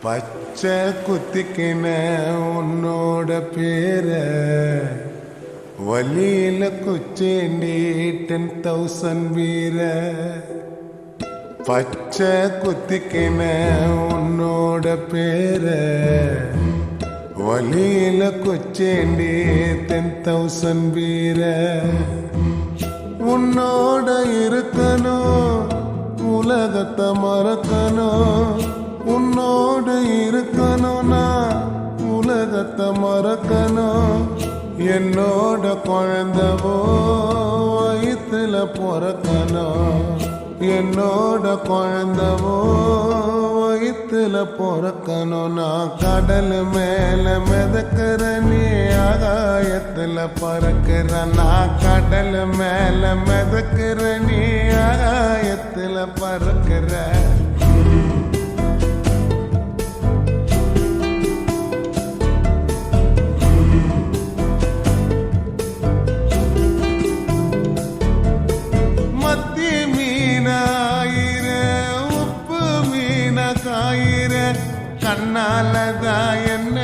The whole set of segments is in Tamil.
பச்சை குத்திக்கின உன்னோட பேர வலியில குச்சேண்டி 10,000 வீர பச்சை குத்திக்கின உன்னோட பேர வலியில குச்சேண்டி 10,000 வீர உன்னோட இருக்கணும் உலகத்தை மறக்கணும் உன்னோடு இருக்கணும்னா உலகத்தை மறக்கணும் என்னோட குழந்தவோ வயிற்றுல பிறக்கணும் என்னோட குழந்தவோ வயிற்றுல பிறக்கணும் நான் கடல் மேல மிதக்கிற நீ ஆகாயத்துல பறக்கிற நான் கடல் மேல மிதக்கிற நீ ஆகாயத்துல பறக்கிற கண்ணாலதான் என்ன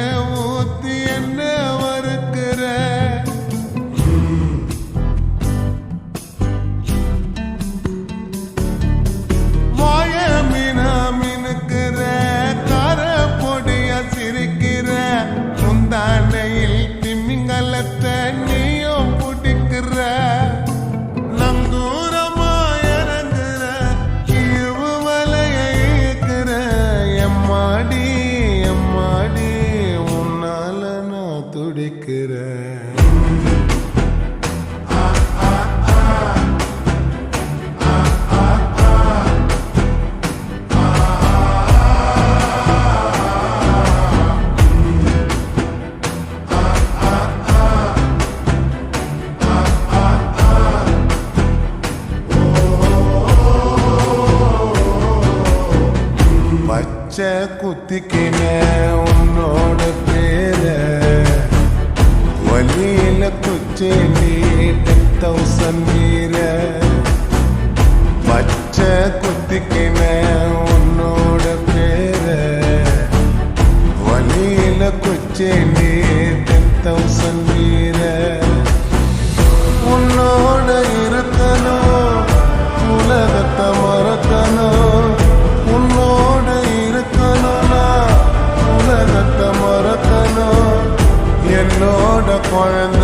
ஊத்தி என்ன வறுக்கிற வாய மீனா மினுக்கிற கார பொடிய சிரிக்கிற முந்தானையில் திமிங்கலத்தை நீயும் பிடிக்கிற நங்கூரமா இறங்குற கீழ்வு வலைய இயக்குற எம்மாடி துடிக்கிற பச்சை குத்திக்கின உன்னோட பேர வலியில குச்சேண்டி 10,000 வீர பச்சை குத்திக்கின உன்னோட பேர வலியில குச்சேண்டி 10,000 வீர உன்னோட இருக்கணும் உலகத்தை மறக்கணும் உன்னோட இருக்கணும்னா உலகத்தை மறக்கணும் என்னோட குழந்தை